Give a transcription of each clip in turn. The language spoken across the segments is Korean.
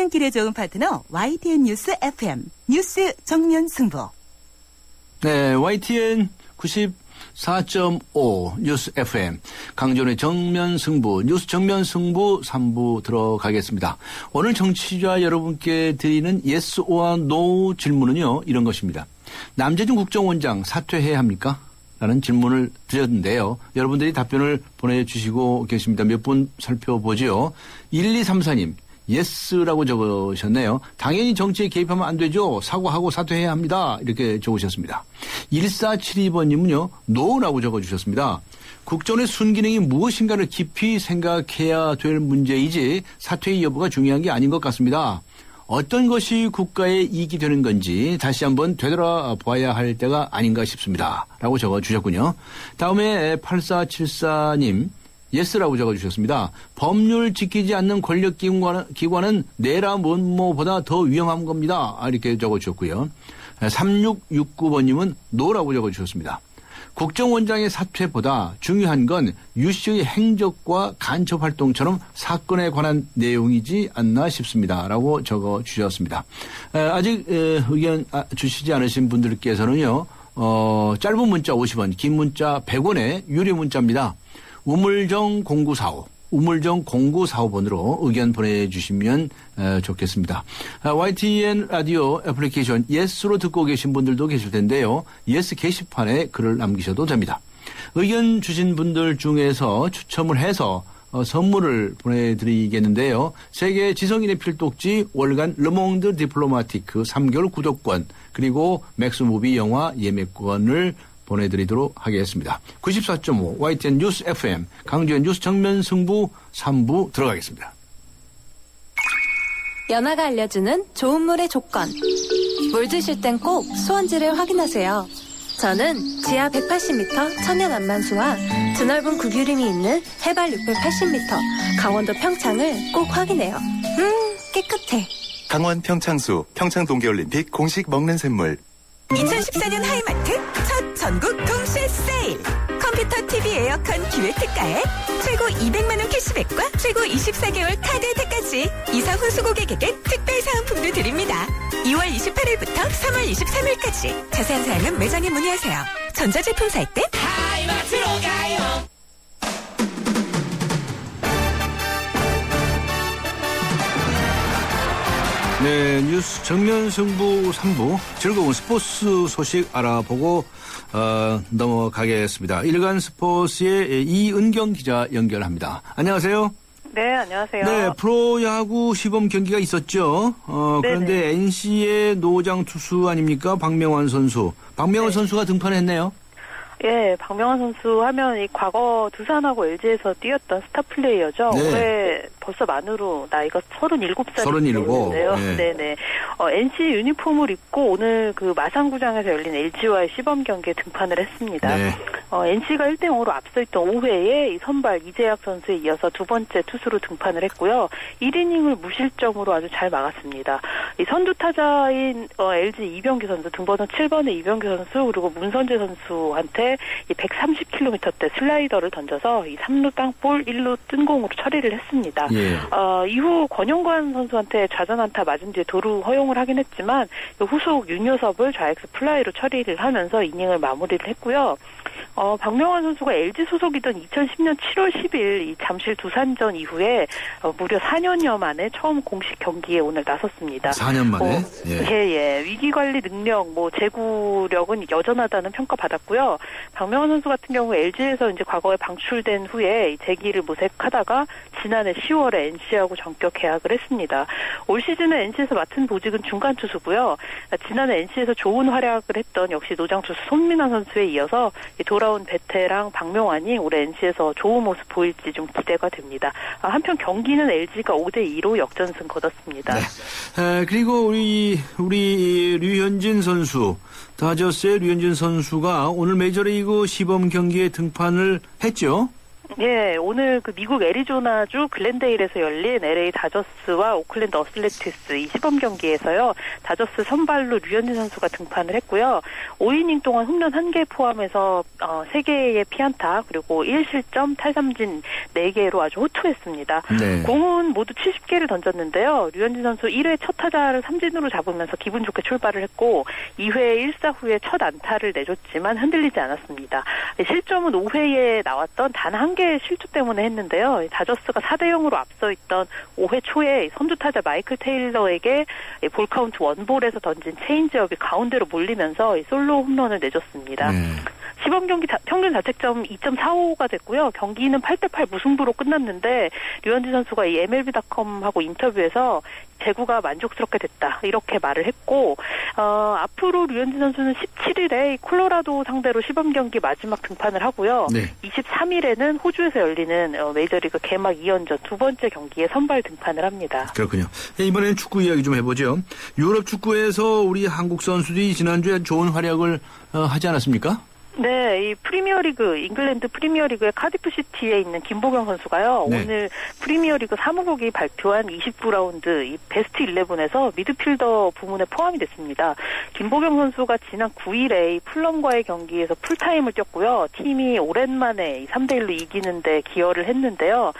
출근길에 좋은 파트너 YTN 뉴스 FM 뉴스 정면 승부. 네, YTN 94.5 뉴스 FM 강전의 정면 승부 뉴스 정면 승부 3부 들어가겠습니다. 오늘 청취자 여러분께 드리는 yes or no 질문은요, 이런 것입니다. 남재준 국정원장 사퇴해야 합니까? 라는 질문을 드렸는데요. 여러분들이 답변을 보내주시고 계십니다. 몇 분 살펴보죠. 1234님. 예스라고 적으셨네요. 당연히 정치에 개입하면 안 되죠. 사과하고 사퇴해야 합니다. 이렇게 적으셨습니다. 1472번님은요. 노라고 적어주셨습니다. 국정의 순기능이 무엇인가를 깊이 생각해야 될 문제이지 사퇴의 여부가 중요한 게 아닌 것 같습니다. 어떤 것이 국가에 이익이 되는 건지 다시 한번 되돌아봐야 할 때가 아닌가 싶습니다. 라고 적어주셨군요. 다음에 8474님. 예스라고 적어주셨습니다. 법률 지키지 않는 권력기관은 내라 뭐보다 더 위험한 겁니다. 이렇게 적어주셨고요. 3669번님은 노라고 적어주셨습니다. 국정원장의 사퇴보다 중요한 건 유 씨의 행적과 간첩 활동처럼 사건에 관한 내용이지 않나 싶습니다. 라고 적어주셨습니다. 아직 의견 주시지 않으신 분들께서는요. 짧은 문자 50원, 긴 문자 100원의 유료 문자입니다. 우물정 0945, 우물정 0945번으로 의견 보내주시면 좋겠습니다. YTN 라디오 애플리케이션 예스로 듣고 계신 분들도 계실 텐데요. 예스 게시판에 글을 남기셔도 됩니다. 의견 주신 분들 중에서 추첨을 해서 선물을 보내드리겠는데요. 세계 지성인의 필독지 월간 르몽드 디플로마티크 3개월 구독권 그리고 맥스무비 영화 예매권을 보내드리도록 하겠습니다. 94.5 YTN 뉴스 FM 강주현 뉴스 정면 승부 3부 들어가겠습니다. 연아가 알려주는 좋은 물의 조건. 물 드실 땐 꼭 수원지를 확인하세요. 저는 지하 180m 천연 안만수와 드넓은 구규림이 있는 해발 680m 강원도 평창을 꼭 확인해요. 깨끗해. 강원 평창수 평창동계올림픽 공식 먹는 샘물. 2014년 하이마트 첫 전국 동시에 세일. 컴퓨터, TV, 에어컨 기획 특가에 최고 200만 원 캐시백과 최고 24개월 카드 혜택까지 이사 후수 고객에겐 특별 사은품도 드립니다. 2월 28일부터 3월 23일까지 자세한 사항은 매장에 문의하세요. 전자제품 살 때 하이마트로 가요. 네, 뉴스 정면 승부 3부 즐거운 스포츠 소식 알아보고 넘어가겠습니다. 일간 스포츠의 이은경 기자 연결합니다. 안녕하세요. 네, 안녕하세요. 네, 프로야구 시범 경기가 있었죠. 그런데 NC의 노장 투수 아닙니까? 박명환 선수. 박명환 선수가 등판했네요. 예, 박명환 선수 하면 이 과거 두산하고 LG에서 뛰었던 스타 플레이어죠. 네. 올해 벌써 만으로 나이가 37살이 37. 됐는데요. 네. 네네. NC 유니폼을 입고 오늘 그 마산구장에서 열린 LG와의 시범 경기에 등판을 했습니다. 네. NC가 1대0으로 앞서 있던 5회에 이 선발 이재학 선수에 이어서 두 번째 투수로 등판을 했고요. 1이닝을 무실점으로 아주 잘 막았습니다. 이 선두 타자인 LG 이병규 선수, 등번호 7번의 이병규 선수 그리고 문선재 선수한테 이 130km대 슬라이더를 던져서 이 3루 땅볼 1루 뜬공으로 처리를 했습니다. 예. 이후 권영관 선수한테 좌전 안타 맞은 뒤에 도루 허용을 하긴 했지만 후속 윤효섭을 좌익수 플라이로 처리를 하면서 이닝을 마무리를 했고요. 박명환 선수가 LG 소속이던 2010년 7월 10일 이 잠실 두산전 이후에 무려 4년여 만에 처음 공식 경기에 오늘 나섰습니다. 4년 만에? 예. 위기관리 능력, 제구력은 여전하다는 평가받았고요. 박명환 선수 같은 경우 LG에서 이제 과거에 방출된 후에 재기를 모색하다가 지난해 10월에 NC하고 전격 계약을 했습니다. 올 시즌에 NC에서 맡은 보직은 중간 투수고요. 지난해 NC에서 좋은 활약을 했던 역시 노장 투수 손민환 선수에 이어서 돌아온 베테랑 박명환이 올해 NC에서 좋은 모습 보일지 좀 기대가 됩니다. 한편 경기는 LG가 5대2로 역전승 거뒀습니다. 네. 그리고 우리 류현진 선수, 다저스의 류현진 선수가 오늘 메이저리그 시범 경기에 등판을 했죠? 예, 오늘 그 미국 애리조나주 글렌데일에서 열린 LA 다저스와 오클랜드 어슬레티스 이 시범 경기에서요. 다저스 선발로 류현진 선수가 등판을 했고요. 5이닝 동안 홈런 1개 포함해서 3개의 피안타 그리고 1실점 탈삼진 4개로 아주 호투했습니다. 네. 공은 모두 70개를 던졌는데요. 류현진 선수 1회 첫 타자를 삼진으로 잡으면서 기분 좋게 출발을 했고 2회 1사 후에 첫 안타를 내줬지만 흔들리지 않았습니다. 실점은 5회에 나왔던 단 1개의 실수 때문에 했는데요. 다저스가 4대0으로 앞서 있던 5회 초에 선두 타자 마이클 테일러에게 볼 카운트 원볼에서 던진 체인지업이 가운데로 몰리면서 솔로 홈런을 내줬습니다. 네. 시범 경기 평균 자책점 2.45가 됐고요. 경기는 8대8 무승부로 끝났는데 류현진 선수가 이 MLB.com하고 인터뷰에서 제구가 만족스럽게 됐다 이렇게 말을 했고 앞으로 류현진 선수는 17일에 콜로라도 상대로 시범 경기 마지막 등판을 하고요. 네. 23일에는 호주에서 열리는 메이저리그 개막 2연전 두 번째 경기에 선발 등판을 합니다. 그렇군요. 이번에는 축구 이야기 좀 해보죠. 유럽 축구에서 우리 한국 선수들이 지난주에 좋은 활약을 하지 않았습니까? 네, 이 프리미어리그 잉글랜드 프리미어리그의 카디프시티에 있는 김보경 선수가요. 네. 오늘 프리미어리그 사무국이 발표한 29라운드 이 베스트 11에서 미드필더 부문에 포함이 됐습니다. 김보경 선수가 지난 9일에 이 풀럼과의 경기에서 풀타임을 뛰었고요. 팀이 오랜만에 3대1로 이기는데 기여를 했는데요.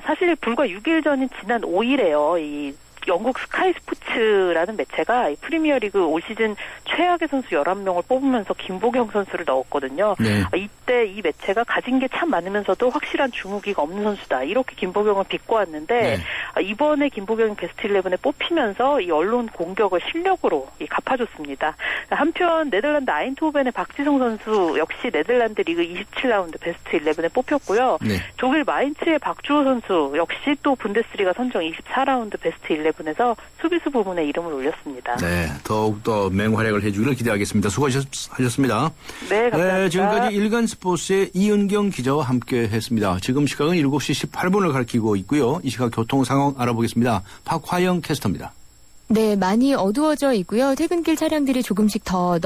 사실 불과 6일 전인 지난 5일에요. 이 영국 스카이 스포츠라는 매체가 이 프리미어리그 올 시즌 최악의 선수 11명을 뽑으면서 김보경 선수를 넣었거든요. 네. 이때 이 매체가 가진 게 참 많으면서도 확실한 주무기가 없는 선수다. 이렇게 김보경을 비꼬았는데 네. 이번에 김보경이 베스트 11에 뽑히면서 이 언론 공격을 실력으로 갚아줬습니다. 한편 네덜란드 아인트호벤의 박지성 선수 역시 네덜란드 리그 27라운드 베스트 11에 뽑혔고요. 네. 독일 마인츠의 박주호 선수 역시 또 분데스리가 선정 24라운드 베스트 11에서 수비수 부문에 이름을 올렸습니다. 네, 더욱더 맹활약을 해주기를 기대하겠습니다. 수고하셨습니다. 네, 감사합니다. 네, 지금까지 일간 스포츠의 이은경 기자와 함께 했습니다. 지금 시각은 7시 18분을 가리키고 있고요. 이 시각 교통 상황 알아보겠습니다. 박화영 캐스터입니다. 네, 많이 어두워져 있고요. 퇴근길 차량들이 조금씩 더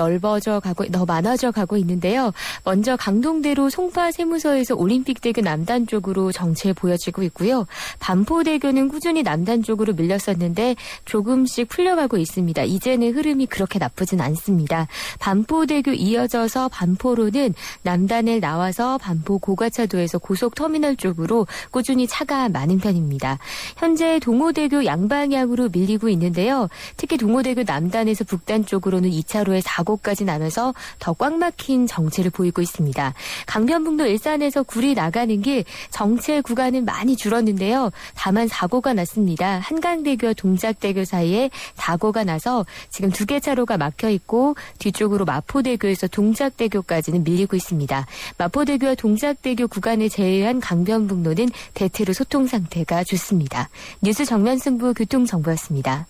많아져 가고 있는데요. 먼저 강동대로 송파 세무서에서 올림픽대교 남단 쪽으로 정체 보여지고 있고요. 반포대교는 꾸준히 남단 쪽으로 밀렸었는데 조금씩 풀려가고 있습니다. 이제는 흐름이 그렇게 나쁘진 않습니다. 반포대교 이어져서 반포로는 남단을 나와서 반포 고가차도에서 고속터미널 쪽으로 꾸준히 차가 많은 편입니다. 현재 동호대교 양방향으로 밀리고 있는데요. 특히 동호대교 남단에서 북단 쪽으로는 2차로에 사고까지 나면서 더 꽉 막힌 정체를 보이고 있습니다. 강변북로 일산에서 구리 나가는 길 정체 구간은 많이 줄었는데요. 다만 사고가 났습니다. 한강대교와 동작대교 사이에 사고가 나서 지금 2개 차로가 막혀 있고 뒤쪽으로 마포대교에서 동작대교까지는 밀리고 있습니다. 마포대교와 동작대교 구간을 제외한 강변북로는 대체로 소통 상태가 좋습니다. 뉴스 정면승부 교통정보였습니다.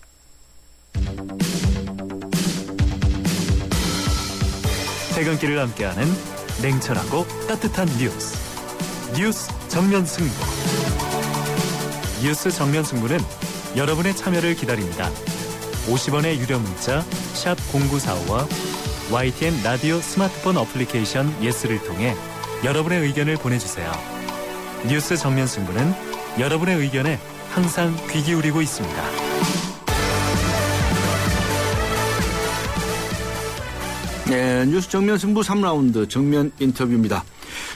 퇴근길을 함께하는 냉철하고 따뜻한 뉴스 정면 승부. 뉴스 정면 승부는 여러분의 참여를 기다립니다. 50원의 유료 문자 샵 0945와 YTN 라디오 스마트폰 어플리케이션 예스를 통해 여러분의 의견을 보내주세요. 뉴스 정면 승부는 여러분의 의견에 항상 귀 기울이고 있습니다. 네, 뉴스 정면 승부 3라운드 정면 인터뷰입니다.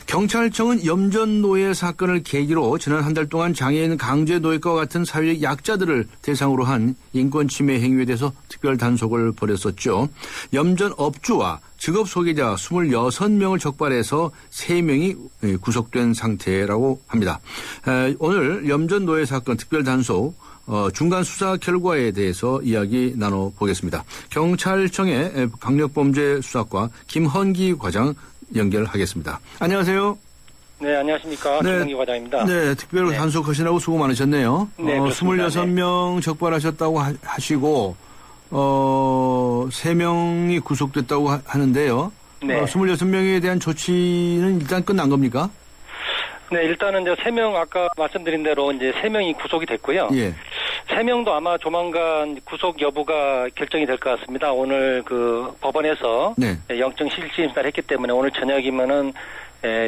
경찰청은 염전노예 사건을 계기로 지난 한 달 동안 장애인 강제노예과 같은 사회적 약자들을 대상으로 한 인권침해 행위에 대해서 특별 단속을 벌였었죠. 염전업주와 직업 소개자 26명을 적발해서 3명이 구속된 상태라고 합니다. 오늘 염전노예 사건 특별 단속 중간 수사 결과에 대해서 이야기 나눠보겠습니다. 경찰청의 강력범죄수사과 김헌기 과장 연결하겠습니다. 안녕하세요. 네, 안녕하십니까. 김헌기 과장입니다. 네, 특별 단속하시라고 수고 많으셨네요. 네, 그렇습니다. 26명 적발하셨다고 하시고 3명이 구속됐다고 하는데요. 네. 26명에 대한 조치는 일단 끝난 겁니까? 네, 일단은 이제 3명 아까 말씀드린 대로 이제 3명이 구속이 됐고요. 예. 3명도 아마 조만간 구속 여부가 결정이 될 것 같습니다. 오늘 그 법원에서 네. 영장 실질 심사를 했기 때문에 오늘 저녁이면은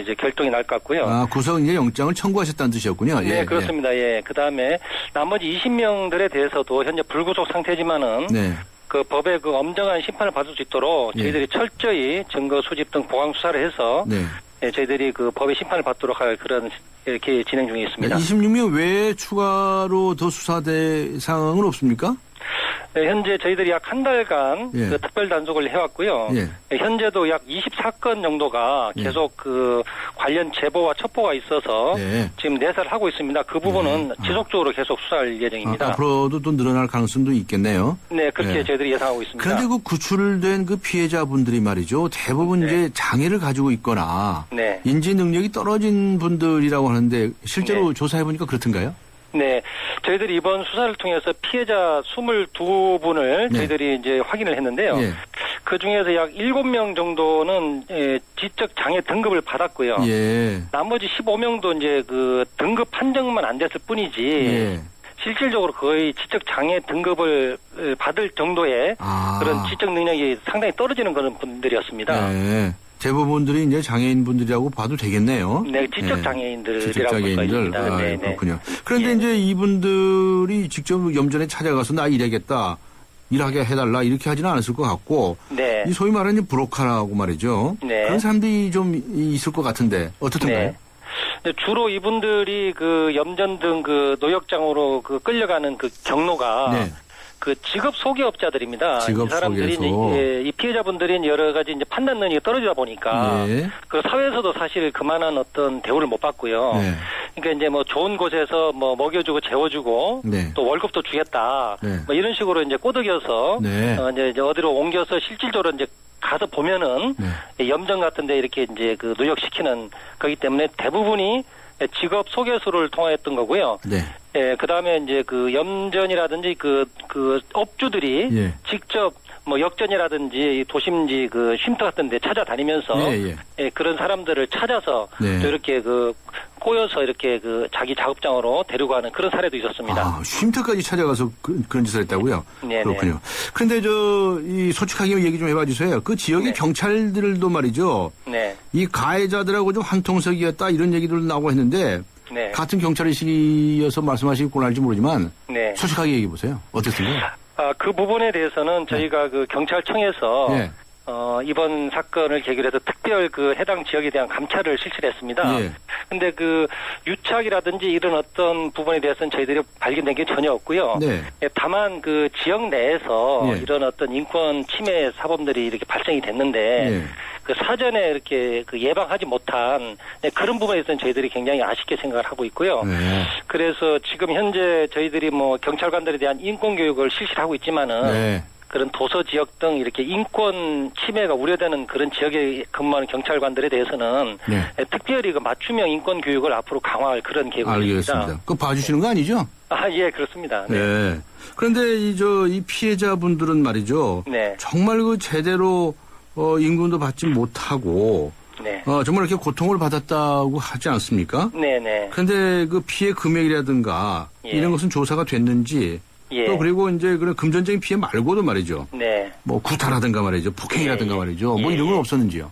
이제 결정이 날 것 같고요. 아, 구속 이제 영장을 청구하셨다는 뜻이었군요. 네, 예, 그렇습니다. 예. 그다음에 나머지 20명들에 대해서도 현재 불구속 상태지만은 네. 그 법의 그 엄정한 심판을 받을 수 있도록 예. 저희들이 철저히 증거 수집 등 보강 수사를 해서 네. 예, 저희들이 그 법의 심판을 받도록 할 그런 이렇게 진행 중에 있습니다. 26명 외에 추가로 더 수사 대상은 없습니까? 네, 현재 저희들이 약 한 달간 예. 그 특별 단속을 해왔고요. 예. 네, 현재도 약 24건 정도가 예. 계속 그 관련 제보와 첩보가 있어서 네. 지금 내사를 하고 있습니다. 그 부분은 네. 지속적으로 계속 수사할 예정입니다. 앞으로도 또 늘어날 가능성도 있겠네요. 네, 그렇게 네. 저희들이 예상하고 있습니다. 그런데 그 구출된 그 피해자분들이 말이죠. 대부분 네. 이제 장애를 가지고 있거나 네. 인지 능력이 떨어진 분들이라고 하는데 실제로 네. 조사해보니까 그렇던가요? 네, 저희들이 이번 수사를 통해서 피해자 22분을 네. 저희들이 이제 확인을 했는데요. 예. 그 중에서 약 7명 정도는 지적 장애 등급을 받았고요. 예. 나머지 15명도 이제 그 등급 판정만 안 됐을 뿐이지 예. 실질적으로 거의 지적 장애 등급을 받을 정도의 아. 그런 지적 능력이 상당히 떨어지는 그런 분들이었습니다. 네. 대부분들이 이제 장애인분들이라고 봐도 되겠네요. 네, 지적 장애인들이라고 지적 볼 수가 장애인들. 있습니다. 아, 네, 네. 그렇군요. 그런데 예. 이제 이분들이 직접 염전에 찾아가서 나 일하겠다, 일하게 해달라 이렇게 하지는 않았을 것 같고, 네. 이 소위 말하는 브로커라고 말이죠. 네. 그런 사람들이 좀 있을 것 같은데 어떻던가요? 네. 주로 이분들이 그 염전 등 그 노역장으로 그 끌려가는 그 경로가 네. 그 직업 소개업자들입니다. 직업 이 사람들이 소개소. 이제 이 피해자분들이 여러 가지 이제 판단 능력이 떨어지다 보니까 예. 그 사회에서도 사실 그만한 어떤 대우를 못 받고요. 네. 그러니까 이제 뭐 좋은 곳에서 뭐 먹여주고 재워주고 네. 또 월급도 주겠다. 네. 뭐 이런 식으로 이제 꼬드겨서 네. 이제 어디로 옮겨서 실질적으로 이제 가서 보면은 네. 염전 같은데 이렇게 이제 그 누역시키는 거기 때문에 대부분이 직업 소개소를 통화했던 거고요. 네. 예, 그 다음에 이제 그 염전이라든지 그 업주들이 예. 직접 뭐 역전이라든지 도심지 그 쉼터 같은 데 찾아다니면서 예, 예. 그런 사람들을 찾아서 네. 또 이렇게 그 꼬여서 이렇게 그 자기 작업장으로 데리고 가는 그런 사례도 있었습니다. 아, 쉼터까지 찾아가서 그런 짓을 했다고요? 네네. 그렇군요. 그런데 이 솔직하게 얘기 좀 해봐 주세요. 그 지역의 네. 경찰들도 말이죠. 네. 이 가해자들하고 좀 한통속이었다 이런 얘기도 나오고 했는데 네. 같은 경찰이시여서 말씀하시고 알지 모르지만 네. 솔직하게 얘기해 보세요. 어땠습니까? 그 부분에 대해서는 저희가 그 경찰청에서 네. 이번 사건을 계기로 해서 특별 그 해당 지역에 대한 감찰을 실시를 했습니다. 예. 근데 그 유착이라든지 이런 어떤 부분에 대해서는 저희들이 발견된 게 전혀 없고요. 네. 예, 다만 그 지역 내에서 예. 이런 어떤 인권 침해 사범들이 이렇게 발생이 됐는데 예. 그 사전에 이렇게 그 예방하지 못한 그런 부분에 대해서는 저희들이 굉장히 아쉽게 생각을 하고 있고요. 네. 그래서 지금 현재 저희들이 뭐 경찰관들에 대한 인권 교육을 실시를 하고 있지만은 네. 그런 도서 지역 등 이렇게 인권 침해가 우려되는 그런 지역에 근무하는 경찰관들에 대해서는 네. 특별히 그 맞춤형 인권 교육을 앞으로 강화할 그런 계획입니다. 알겠습니다. 그거 봐주시는 거 아니죠? 예, 그렇습니다. 네. 네. 그런데 이 피해자분들은 말이죠. 네. 정말 그 제대로 임금도 받지 못하고 네. 정말 이렇게 고통을 받았다고 하지 않습니까? 네네. 그런데 그 피해 금액이라든가 예. 이런 것은 조사가 됐는지 예. 또 그리고 이제 그런 금전적인 피해 말고도 말이죠. 네. 뭐 구타라든가 말이죠. 폭행이라든가 예. 말이죠. 뭐 예. 이런 건 없었는지요?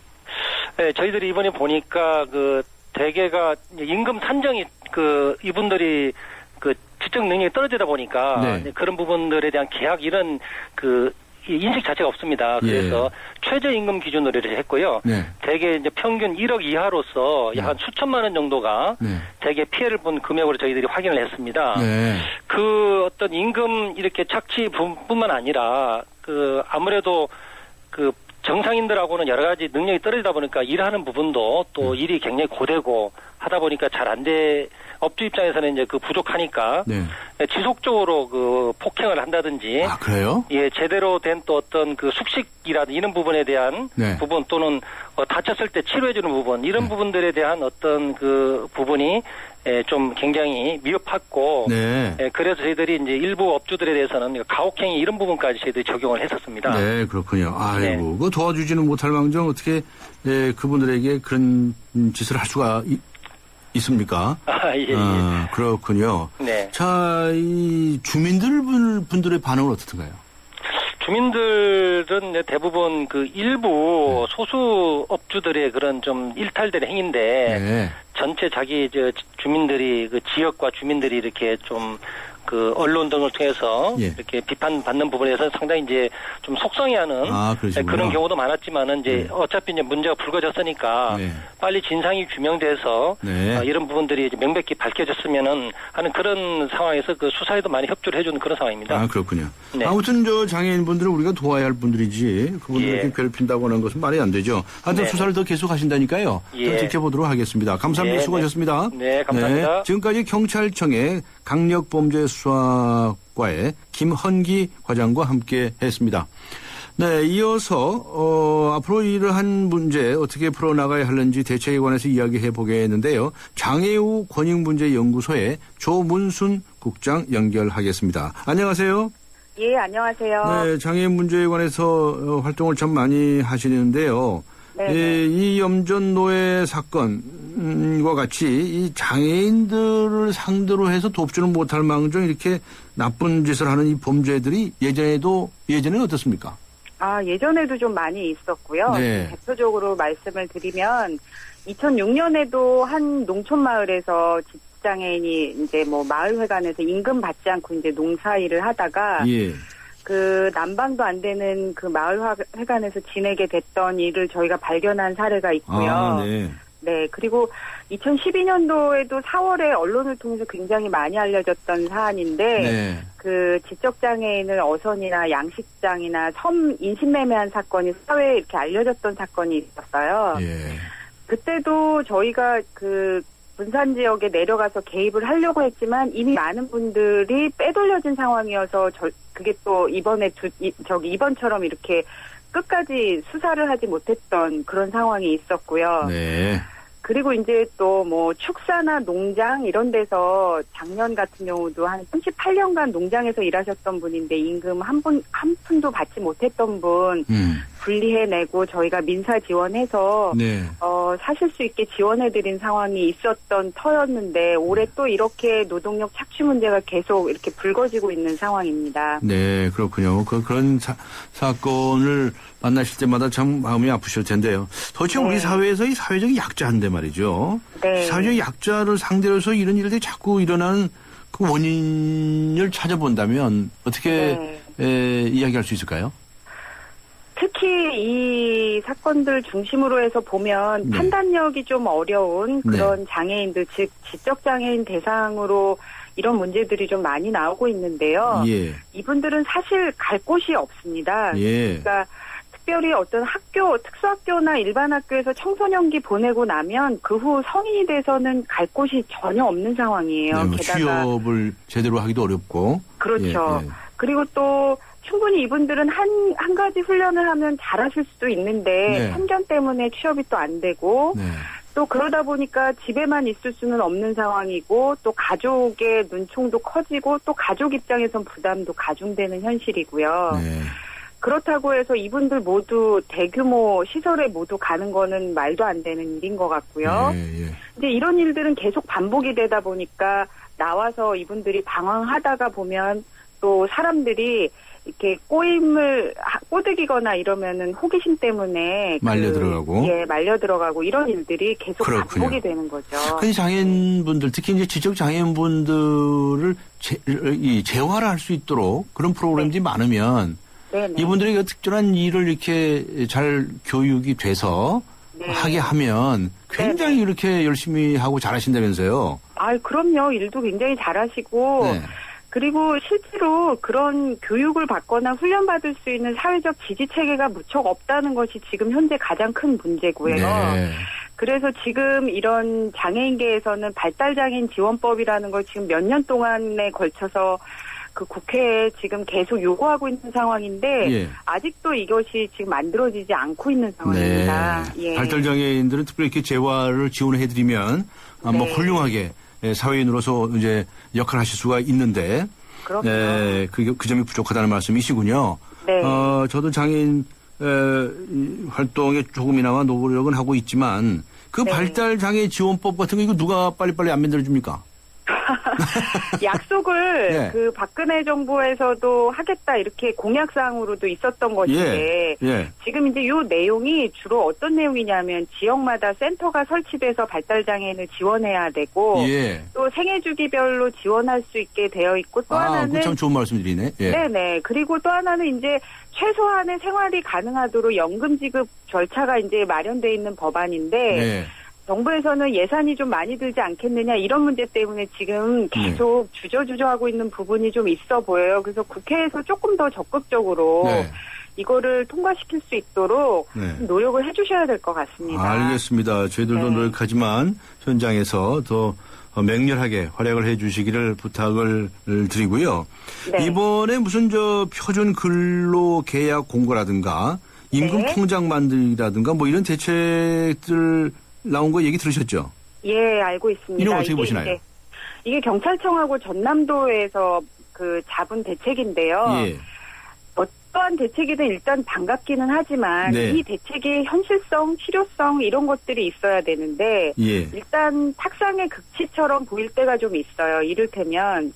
네, 저희들이 이번에 보니까 그 대개가 임금 산정이 그 이분들이 그 지적 능력이 떨어지다 보니까 네. 그런 부분들에 대한 계약 이런 그 이 인식 자체가 없습니다. 그래서 최저임금 기준으로 이렇게 했고요. 네. 대개 이제 평균 1억 이하로서 네. 약 한 수천만 원 정도가 네. 대개 피해를 본 금액으로 저희들이 확인을 했습니다. 네. 그 어떤 임금 이렇게 착취뿐만 아니라 그 아무래도 그 정상인들하고는 여러 가지 능력이 떨어지다 보니까 일하는 부분도 또 일이 굉장히 고되고 하다 보니까 잘 안 돼. 업주 입장에서는 이제 그 부족하니까 네. 지속적으로 그 폭행을 한다든지 아, 그래요? 예, 제대로 된 또 어떤 그 숙식이라든지 이런 부분에 대한 네. 부분 또는 다쳤을 때 치료해주는 부분 이런 네. 부분들에 대한 어떤 그 부분이 좀 굉장히 미흡했고 네. 그래서 저희들이 이제 일부 업주들에 대해서는 가혹행위 이런 부분까지 저희들이 적용을 했었습니다. 네, 그렇군요. 아이고, 네. 그거 도와주지는 못할 망정 어떻게 그분들에게 그런 짓을 할 수가 있습니까? 예, 예. 그렇군요. 네. 자, 이 분들의 반응은 어떻던가요? 주민들은 이제 대부분 그 일부 소수 업주들의 그런 좀 일탈된 행위인데 네. 전체 자기 주민들이 그 지역과 주민들이 이렇게 좀 그 언론 등을 통해서 예. 이렇게 비판받는 부분에서 상당히 이제 좀 속상해하는 그러시군요. 그런 경우도 많았지만은 이제 네. 어차피 이제 문제가 불거졌으니까 네. 빨리 진상이 규명돼서 네. 이런 부분들이 이제 명백히 밝혀졌으면은 하는 그런 상황에서 그 수사에도 많이 협조를 해주는 그런 상황입니다. 그렇군요. 네. 아무튼 장애인분들은 우리가 도와야 할 분들이지 그분들 예. 이렇게 괴롭힌다고 하는 것은 말이 안 되죠. 하여튼 네. 수사를 더 계속하신다니까요. 좀 예. 지켜보도록 하겠습니다. 감사합니다. 네, 수고하셨습니다. 네, 감사합니다. 지금까지 경찰청의 강력범죄수사과의 김헌기 과장과 함께 했습니다. 네, 이어서 앞으로 이러한 문제 어떻게 풀어나가야 하는지 대책에 관해서 이야기해 보겠는데요. 장애우 권익문제연구소의 조문순 국장 연결하겠습니다. 안녕하세요. 예, 안녕하세요. 네, 장애인 문제에 관해서 활동을 참 많이 하시는데요. 네. 이 염전노예 사건과 같이 이 장애인들을 상대로 해서 돕지는 못할 망정 이렇게 나쁜 짓을 하는 이 범죄들이 예전에는 어떻습니까? 예전에도 좀 많이 있었고요. 네. 대표적으로 말씀을 드리면 2006년에도 한 농촌 마을에서 직장인이 이제 뭐 마을회관에서 임금 받지 않고 이제 농사일을 하다가 예. 그 난방도 안 되는 그 마을회관에서 지내게 됐던 일을 저희가 발견한 사례가 있고요. 네. 네, 그리고 2012년도에도 4월에 언론을 통해서 굉장히 많이 알려졌던 사안인데, 네. 그 지적장애인을 어선이나 양식장이나 섬 인신매매한 사건이 사회에 이렇게 알려졌던 사건이 있었어요. 예. 그때도 저희가 그 분산 지역에 내려가서 개입을 하려고 했지만 이미 많은 분들이 빼돌려진 상황이어서 그게 또 이번처럼 이렇게 끝까지 수사를 하지 못했던 그런 상황이 있었고요. 네. 그리고 이제 또 뭐 축사나 농장 이런 데서 작년 같은 경우도 한 38년간 농장에서 일하셨던 분인데 임금 한 푼도 받지 못했던 분 분리해내고 저희가 민사 지원해서 네. 사실 수 있게 지원해드린 상황이 있었던 터였는데 올해 또 이렇게 노동력 착취 문제가 계속 이렇게 불거지고 있는 상황입니다. 네, 그렇군요. 그런 사건을 만나실 때마다 참 마음이 아프실 텐데요. 도대체 네. 우리 사회에서 이 사회적 약자인데 말이죠. 네. 사회적 약자를 상대로 해서 이런 일들이 자꾸 일어나는 그 원인을 찾아본다면 어떻게 이야기할 수 있을까요? 특히 이 사건들 중심으로 해서 보면 네. 판단력이 좀 어려운 그런 장애인들, 즉 지적장애인 대상으로 이런 문제들이 좀 많이 나오고 있는데요. 예. 이분들은 사실 갈 곳이 없습니다. 예. 그러니까 특별히 어떤 학교, 특수학교나 일반 학교에서 청소년기 보내고 나면 그 후 성인이 돼서는 갈 곳이 전혀 없는 상황이에요. 네, 뭐 게다가 취업을 제대로 하기도 어렵고. 그렇죠. 예, 예. 그리고 또 충분히 이분들은 한 가지 훈련을 하면 잘하실 수도 있는데 네. 편견 때문에 취업이 또 안 되고 네. 또 그러다 보니까 집에만 있을 수는 없는 상황이고 또 가족의 눈총도 커지고 또 가족 입장에선 부담도 가중되는 현실이고요. 네. 그렇다고 해서 이분들 모두 대규모 시설에 모두 가는 거는 말도 안 되는 일인 것 같고요. 예, 예. 이제 이런 일들은 계속 반복이 되다 보니까 나와서 이분들이 방황하다가 보면 또 사람들이 이렇게 꼬드기거나 이러면은 호기심 때문에 말려 들어가고. 예, 말려 들어가고 이런 일들이 계속 그렇군요. 반복이 되는 거죠. 그 장애인분들, 특히 이제 지적 장애인분들을 재활을 할 수 있도록 그런 프로그램들이 많으면 네네. 이분들이 그 특별한 일을 이렇게 잘 교육이 돼서 네. 하게 하면 굉장히 네네. 이렇게 열심히 하고 잘하신다면서요. 그럼요. 일도 굉장히 잘하시고 네. 그리고 실제로 그런 교육을 받거나 훈련받을 수 있는 사회적 지지 체계가 무척 없다는 것이 지금 현재 가장 큰 문제고요. 네. 그래서 지금 이런 장애인계에서는 발달장애인 지원법이라는 걸 지금 몇 년 동안에 걸쳐서 그 국회에 지금 계속 요구하고 있는 상황인데 예. 아직도 이것이 지금 만들어지지 않고 있는 상황입니다. 네. 예. 발달장애인들은 특별히 이렇게 재활을 지원해드리면 뭐 네. 훌륭하게 사회인으로서 이제 역할을 하실 수가 있는데 그렇군요. 네, 그 점이 부족하다는 말씀이시군요. 네. 저도 장애인 활동에 조금이나마 노력은 하고 있지만 그 네. 발달장애 지원법 같은 거 이거 누가 빨리빨리 안 만들어줍니까? 약속을 예. 그 박근혜 정부에서도 하겠다 이렇게 공약사항으로도 있었던 것인데 예. 지금 이제 요 내용이 주로 어떤 내용이냐면 지역마다 센터가 설치돼서 발달장애인을 지원해야 되고 예. 또 생애주기별로 지원할 수 있게 되어 있고 또 하나는 그거 참 좋은 말씀드리네. 예. 네네. 그리고 또 하나는 이제 최소한의 생활이 가능하도록 연금 지급 절차가 이제 마련돼 있는 법안인데 네. 정부에서는 예산이 좀 많이 들지 않겠느냐 이런 문제 때문에 지금 계속 주저주저하고 있는 부분이 좀 있어 보여요. 그래서 국회에서 조금 더 적극적으로 네. 이거를 통과시킬 수 있도록 네. 노력을 해주셔야 될 것 같습니다. 알겠습니다. 저희들도 네. 노력하지만 현장에서 더 맹렬하게 활약을 해 주시기를 부탁을 드리고요. 네. 이번에 무슨 표준 근로 계약 공고라든가 임금 네. 통장 만들기라든가 뭐 이런 대책들 나온 거 얘기 들으셨죠? 예, 알고 있습니다. 이런 거 어떻게 보시나요? 이게 경찰청하고 전남도에서 그 잡은 대책인데요. 예. 어떠한 대책이든 일단 반갑기는 하지만 네. 이 대책의 현실성, 실효성 이런 것들이 있어야 되는데 예. 일단 탁상의 극치처럼 보일 때가 좀 있어요. 이를테면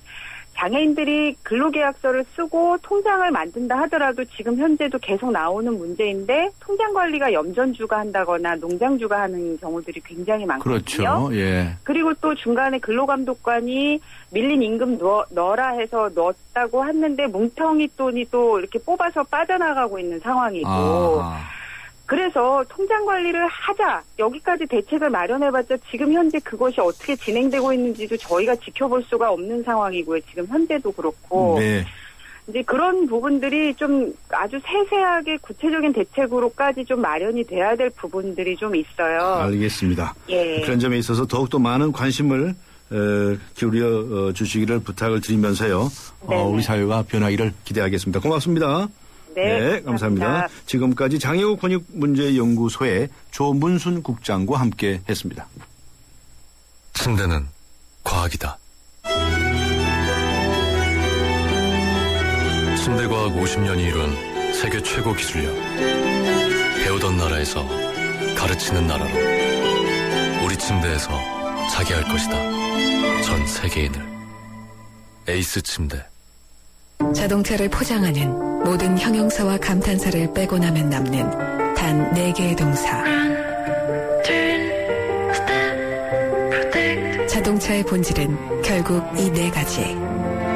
장애인들이 근로계약서를 쓰고 통장을 만든다 하더라도 지금 현재도 계속 나오는 문제인데 통장 관리가 염전주가 한다거나 농장주가 하는 경우들이 굉장히 많거든요. 그렇죠. 예. 그리고 또 중간에 근로감독관이 밀린 임금 넣어라 해서 넣었다고 했는데 뭉텅이 돈이 또 이렇게 뽑아서 빠져나가고 있는 상황이고 아. 그래서 통장 관리를 하자 여기까지 대책을 마련해봤자 지금 현재 그것이 어떻게 진행되고 있는지도 저희가 지켜볼 수가 없는 상황이고요. 지금 현재도 그렇고 네. 이제 그런 부분들이 좀 아주 세세하게 구체적인 대책으로까지 좀 마련이 돼야 될 부분들이 좀 있어요. 알겠습니다. 예. 그런 점에 있어서 더욱더 많은 관심을 기울여 주시기를 부탁을 드리면서요. 우리 사회가 변하기를 기대하겠습니다. 고맙습니다. 네, 감사합니다. 지금까지 장애우 권익문제연구소의 조문순 국장과 함께 했습니다. 침대는 과학이다. 침대과학 50년이 이룬 세계 최고 기술력. 배우던 나라에서 가르치는 나라로 우리 침대에서 자기 할 것이다. 전 세계인을. 에이스 침대. 자동차를 포장하는 모든 형용사와 감탄사를 빼고 나면 남는 단 4개의 동사. 자동차의 본질은 결국 이 4가지.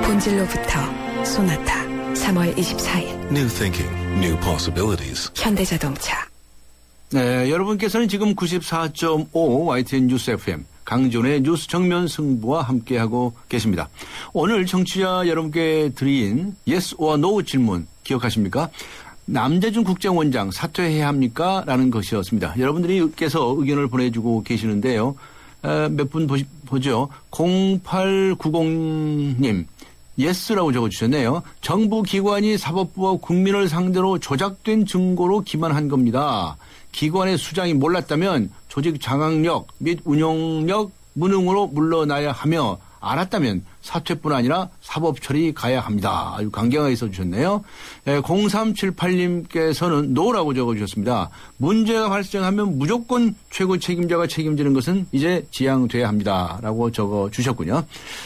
본질로부터 소나타. 3월 24일. New thinking, new possibilities. 현대자동차. 네, 여러분께서는 지금 94.5 YTN 뉴스 FM 강준의 뉴스 정면 승부와 함께하고 계십니다. 오늘 청취자 여러분께 드린 Yes or No 질문 기억하십니까? 남재준 국정원장 사퇴해야 합니까? 라는 것이었습니다. 여러분들께서 의견을 보내주고 계시는데요. 몇 분 보죠. 0890님. 예스라고 적어주셨네요. 정부 기관이 사법부와 국민을 상대로 조작된 증거로 기만한 겁니다. 기관의 수장이 몰랐다면 조직 장악력 및 운영력 무능으로 물러나야 하며 알았다면 사퇴뿐 아니라 사법 처리 가야 합니다. 아주 강경하게 써주셨네요. 0378님께서는 노라고 적어주셨습니다. 문제가 발생하면 무조건 최고 책임자가 책임지는 것은 이제 지양돼야 합니다. 라고 적어주셨군요.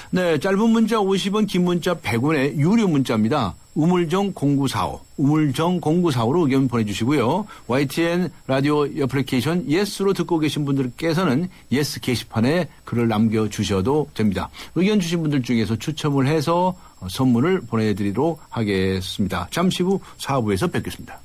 네, 짧은 문자 50원, 긴 문자 100원의 유료 문자입니다. 우물정 0945, 우물정 0945로 의견 보내주시고요. YTN 라디오 애플리케이션 예스로 듣고 계신 분들께서는 예스 게시판에 글을 남겨주셔도 됩니다. 의견 주신 분들 중에서 추첨을 해서 선물을 보내드리도록 하겠습니다. 잠시 후 4부에서 뵙겠습니다.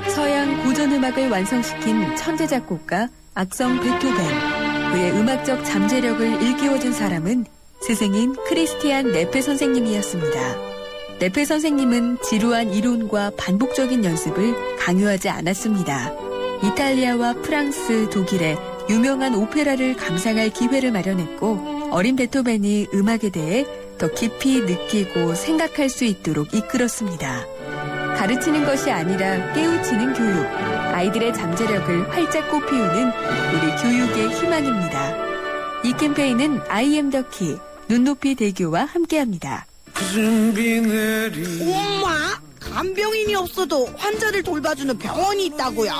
서양 고전음악을 완성시킨 천재 작곡가 악성 베토벤. 그의 음악적 잠재력을 일깨워준 사람은 스승인 크리스티안 네페 선생님이었습니다. 네페 선생님은 지루한 이론과 반복적인 연습을 강요하지 않았습니다. 이탈리아와 프랑스, 독일의 유명한 오페라를 감상할 기회를 마련했고 어린 베토벤이 음악에 대해 더 깊이 느끼고 생각할 수 있도록 이끌었습니다. 가르치는 것이 아니라 깨우치는 교육, 아이들의 잠재력을 활짝 꽃피우는 우리 교육의 희망입니다. 이 캠페인은 I am the key, 눈높이 대교와 함께합니다. 엄마, 간병인이 없어도 환자를 돌봐주는 병원이 있다고요?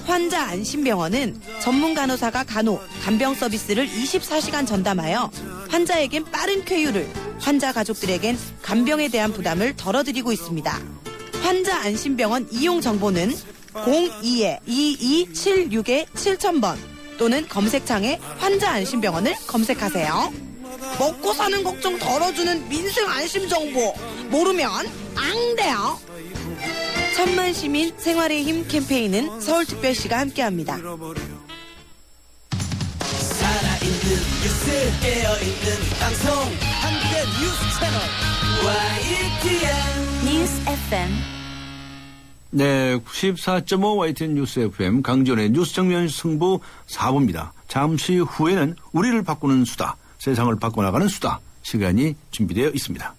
환자 안심병원은 전문 간호사가 간병 서비스를 24시간 전담하여 환자에겐 빠른 쾌유를, 환자 가족들에겐 간병에 대한 부담을 덜어드리고 있습니다. 환자 안심병원 이용 정보는 02-2276-7000번 또는 검색창에 환자 안심병원을 검색하세요. 먹고 사는 걱정 덜어주는 민생 안심 정보 모르면 안 돼요. 천만 시민 생활의 힘 캠페인은 서울특별시가 함께합니다. 살아있는 뉴스 깨어있는 방송 한국의 뉴스 채널 YTN 뉴스 FM. 네, 94.5 YTN 뉴스 FM 강전의 뉴스 정면 승부 4부입니다. 잠시 후에는 우리를 바꾸는 수다, 세상을 바꿔나가는 수다 시간이 준비되어 있습니다.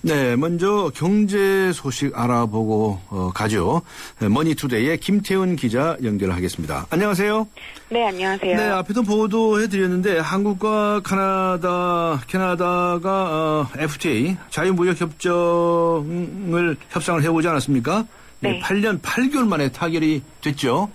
네, 먼저 경제 소식 알아보고 가죠. 머니투데이의 김태훈 기자 연결하겠습니다. 안녕하세요. 네, 안녕하세요. 네, 앞에도 보도해드렸는데 한국과 캐나다가 FTA 자유무역협정을 협상을 해보지 않았습니까? 네. 8년 8개월 만에 타결이 됐죠.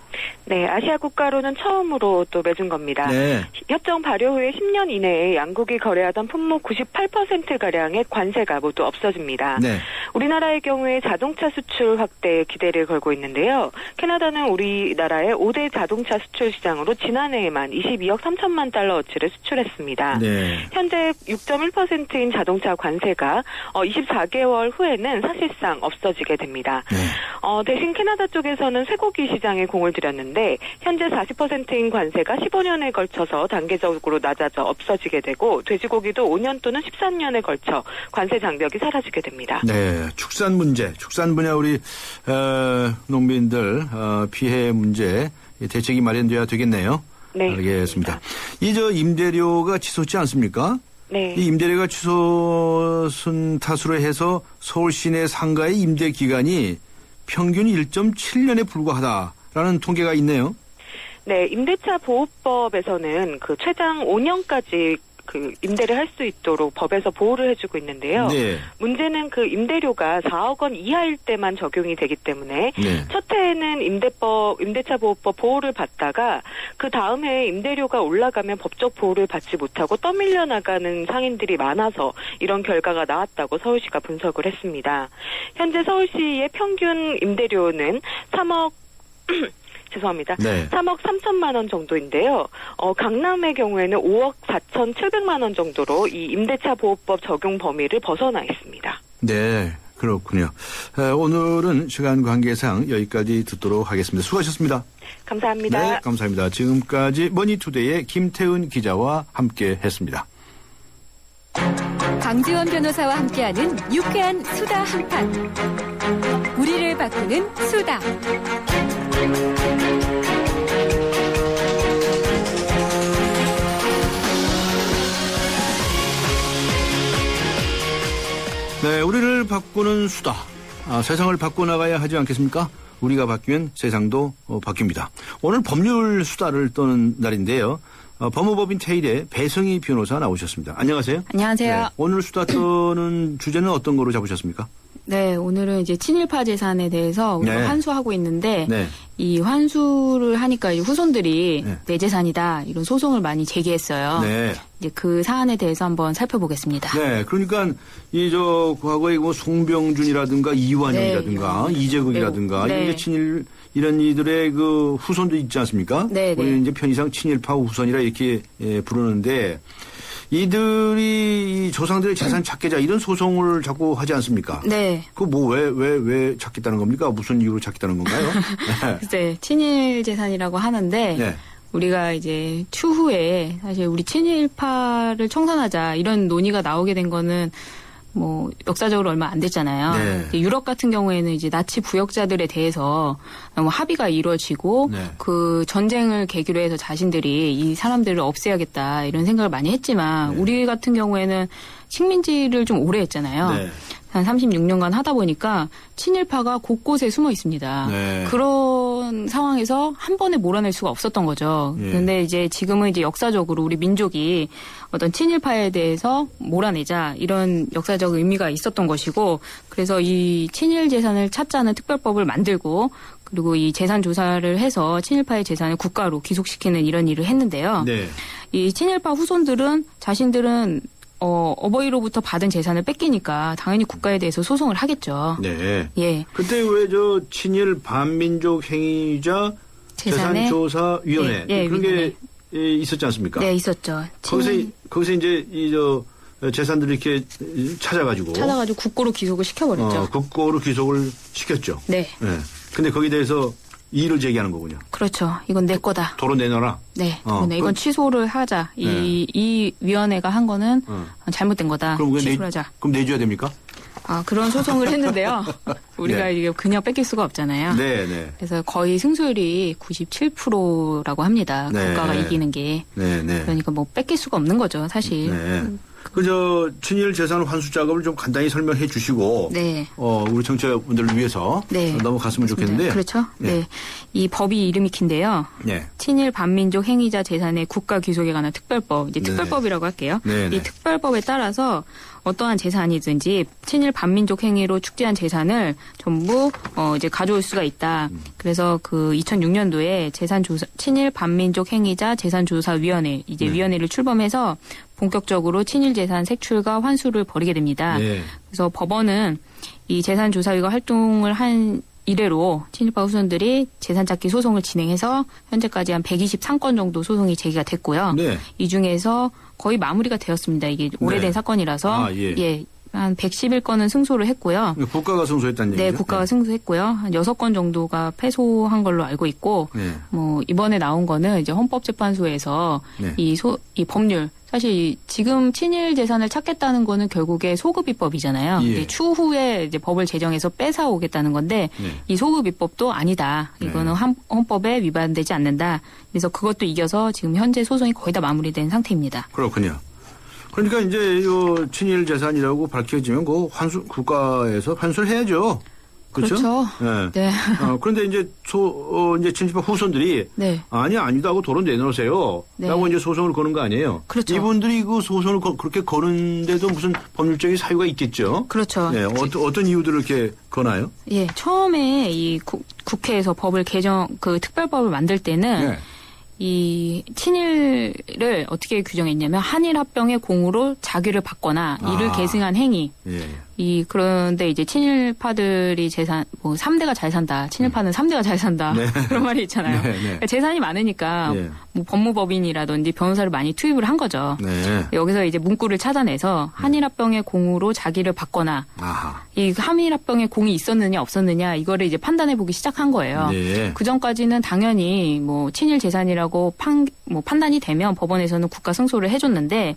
네, 아시아 국가로는 처음으로 또 맺은 겁니다. 네. 협정 발효 후에 10년 이내에 양국이 거래하던 품목 98%가량의 관세가 모두 없어집니다. 네. 우리나라의 경우에 자동차 수출 확대에 기대를 걸고 있는데요. 캐나다는 우리나라의 5대 자동차 수출 시장으로 지난해에만 22억 3천만 달러어치를 수출했습니다. 네. 현재 6.1%인 자동차 관세가 24개월 후에는 사실상 없어지게 됩니다. 네. 대신 캐나다 쪽에서는 쇠고기 시장에 공을 들였는데 현재 40%인 관세가 15년에 걸쳐서 단계적으로 낮아져 없어지게 되고 돼지고기도 5년 또는 13년에 걸쳐 관세 장벽이 사라지게 됩니다. 네, 축산 분야 우리 농민들 피해 문제 대책이 마련돼야 되겠네요. 네. 알겠습니다. 이 임대료가 치솟지 않습니까? 네. 이 임대료가 치솟은 탓으로 해서 서울 시내 상가의 임대 기간이 평균 1.7년에 불과하다라는 통계가 있네요. 네, 임대차 보호법에서는 그 최장 5년까지 임대를 할 수 있도록 법에서 보호를 해주고 있는데요. 네. 문제는 그 임대료가 4억 원 이하일 때만 적용이 되기 때문에 네. 첫 해에는 임대차 보호법 보호를 받다가 그 다음 해에 임대료가 올라가면 법적 보호를 받지 못하고 떠밀려 나가는 상인들이 많아서 이런 결과가 나왔다고 서울시가 분석을 했습니다. 현재 서울시의 평균 임대료는 3억 3천만 원 정도인데요. 강남의 경우에는 5억 4,700만 원 정도로 이 임대차 보호법 적용 범위를 벗어나 있습니다. 네, 그렇군요. 오늘은 시간 관계상 여기까지 듣도록 하겠습니다. 수고하셨습니다. 감사합니다. 네, 감사합니다. 지금까지 머니투데이의 김태훈 기자와 함께했습니다. 강지원 변호사와 함께하는 유쾌한 수다 한판. 우리를 바꾸는 수다. 네, 우리를 바꾸는 수다. 세상을 바꿔나가야 하지 않겠습니까? 우리가 바뀌면 세상도 바뀝니다. 오늘 법률 수다를 떠는 날인데요. 법무법인 테일의 배성희 변호사 나오셨습니다. 안녕하세요. 안녕하세요. 네, 오늘 수다 떠는 주제는 어떤 거로 잡으셨습니까? 네, 오늘은 이제 친일파 재산에 대해서 우리가 네. 환수하고 있는데 네. 이 환수를 하니까 이제 후손들이 내 재산이다 이런 소송을 많이 제기했어요. 네. 이제 그 사안에 대해서 한번 살펴보겠습니다. 네, 그러니까 과거에 송병준이라든가 이완영이라든가 이재국이라든가 네. 이제 친일 이런 이들의 그 후손도 있지 않습니까? 네, 우리는 이제 편의상 친일파 후손이라 이렇게 부르는데. 이들이 조상들의 재산 찾겠자 이런 소송을 자꾸 하지 않습니까? 네. 왜 찾겠다는 겁니까? 무슨 이유로 찾겠다는 건가요? 글쎄, 친일 재산이라고 하는데 네. 우리가 이제 추후에 사실 우리 친일파를 청산하자 이런 논의가 나오게 된 거는 뭐 역사적으로 얼마 안 됐잖아요. 네. 유럽 같은 경우에는 이제 나치 부역자들에 대해서 합의가 이루어지고 네. 그 전쟁을 계기로 해서 자신들이 이 사람들을 없애야겠다 이런 생각을 많이 했지만 네. 우리 같은 경우에는 식민지를 좀 오래 했잖아요. 한 36년간 하다 보니까 친일파가 곳곳에 숨어 있습니다. 네. 그런 이런 상황에서 한 번에 몰아낼 수가 없었던 거죠. 예. 근데 이제 지금은 이제 역사적으로 우리 민족이 어떤 친일파에 대해서 몰아내자 이런 역사적 의미가 있었던 것이고 그래서 이 친일 재산을 찾자는 특별법을 만들고 그리고 이 재산 조사를 해서 친일파의 재산을 국가로 귀속시키는 이런 일을 했는데요. 네. 이 친일파 후손들은 자신들은 어버이로부터 받은 재산을 뺏기니까 당연히 국가에 대해서 소송을 하겠죠. 네. 예. 그때 왜 저 친일 반민족 행위자 재산의- 재산조사위원회 예, 그런 게 있었지 않습니까? 네, 있었죠. 거기서 이제 재산들을 이렇게 찾아가지고 국고로 귀속을 시켜버렸죠. 국고로 귀속을 시켰죠. 네. 네. 근데 거기에 대해서 이의를 제기하는 거군요. 그렇죠. 이건 내 거다. 도로 내놔라. 네. 이건 취소를 하자. 이 위원회가 한 거는 잘못된 거다. 그럼 취소를 하자. 그럼 내줘야 됩니까? 그런 소송을 했는데요. 우리가 네. 이게 그냥 뺏길 수가 없잖아요. 네, 네. 그래서 거의 승소율이 97%라고 합니다. 네. 국가가 이기는 게. 네, 네. 그러니까 뭐 뺏길 수가 없는 거죠, 사실. 네. 친일 재산 환수 작업을 좀 간단히 설명해 주시고, 네. 우리 청취자분들을 위해서 네. 넘어갔으면 좋겠는데. 그렇죠. 네. 이 법이 이름이 긴데요. 네. 친일 반민족 행위자 재산의 국가 귀속에 관한 특별법, 이제 네. 특별법이라고 할게요. 네, 네. 이 특별법에 따라서 어떠한 재산이든지 친일 반민족 행위로 축제한 재산을 전부 이제 가져올 수가 있다. 그래서 그 2006년도에 친일 반민족 행위자 재산조사위원회 이제 위원회를 출범해서 본격적으로 친일 재산 색출과 환수를 벌이게 됩니다. 네. 그래서 법원은 이 재산조사위가 활동을 한 이래로 친일파 후손들이 재산 찾기 소송을 진행해서 현재까지 한 123건 정도 소송이 제기가 됐고요. 네. 이 중에서 거의 마무리가 되었습니다. 이게 오래된 네. 사건이라서 예. 한 111건은 승소를 했고요. 국가가 승소했다는 얘기죠? 네, 국가가 승소했고요. 한 6건 정도가 패소한 걸로 알고 있고, 네. 이번에 나온 거는 이제 헌법재판소에서 네. 이 법률, 사실 지금 친일 재산을 찾겠다는 거는 결국에 소급입법이잖아요. 예. 근데 추후에 이제 법을 제정해서 뺏어오겠다는 건데, 네. 이 소급입법도 아니다. 이거는 헌법에 위반되지 않는다. 그래서 그것도 이겨서 지금 현재 소송이 거의 다 마무리된 상태입니다. 그렇군요. 그러니까 이제 이 친일 재산이라고 밝혀지면 그 국가에서 환수를 해야죠. 그렇죠? 그렇죠. 네. 네. 그런데 이제 이제 친일파 후손들이 네. 아니다 하고 도로 내놓으세요. 네. 라고 이제 소송을 거는 거 아니에요. 그렇죠. 이분들이 그 소송을 그렇게 거는데도 무슨 법률적인 사유가 있겠죠. 그렇죠. 네. 어떤 이유들을 이렇게 거나요? 예, 처음에 이 국회에서 법을 그 특별법을 만들 때는 네. 이 친일을 어떻게 규정했냐면 한일 합병의 공으로 자기를 받거나 이를 계승한 행위. 예. 그런데 이제 친일파들이 재산 3대가 잘 산다. 친일파는 3대가 잘 산다. 네. 그런 말이 있잖아요. 네, 네. 그러니까 재산이 많으니까 예. 법무법인이라든지 변호사를 많이 투입을 한 거죠. 네. 여기서 이제 문구를 찾아내서 한일합병의 공으로 자기를 받거나 아하. 이 한일합병의 공이 있었느냐 없었느냐 이거를 이제 판단해 보기 시작한 거예요. 네. 그 전까지는 당연히 친일 재산이라고 판단이 되면 법원에서는 국가 승소를 해줬는데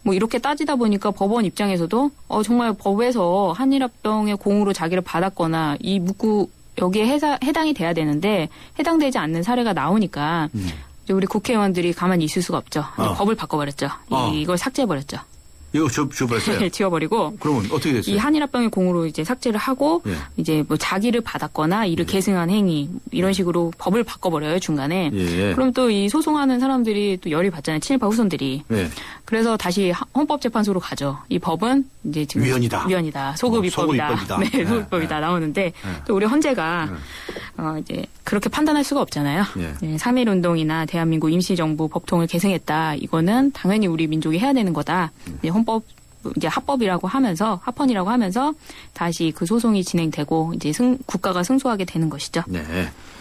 이렇게 따지다 보니까 법원 입장에서도 정말 법에서 한일합병의 공으로 자기를 받았거나 이 문구 여기에 해당이 돼야 되는데 해당되지 않는 사례가 나오니까 이제 우리 국회의원들이 가만히 있을 수가 없죠. 법을 바꿔버렸죠. 이걸 삭제해버렸죠. 이거 지워버렸어요? 지워버리고. 그러면 어떻게 됐어요? 이 한일합병의 공으로 이제 삭제를 하고 예. 이제 자기를 받았거나 이를 계승한 행위 이런 식으로 법을 바꿔버려요 중간에. 예. 그럼 또 이 소송하는 사람들이 또 열이 받잖아요. 친일파 후손들이. 네. 그래서 다시 헌법재판소로 가죠. 이 법은 이제 지금 위헌이다. 소급입법이다. 소급입법이다. 네, 소급입법이다 나오는데 또 우리 헌재가 이제 그렇게 판단할 수가 없잖아요. 네. 3.1운동이나 대한민국 임시정부 법통을 계승했다. 이거는 당연히 우리 민족이 해야 되는 거다. 헌법 이제 합법이라고 하면서 합헌이라고 하면서 다시 그 소송이 진행되고 이제 국가가 승소하게 되는 것이죠. 네.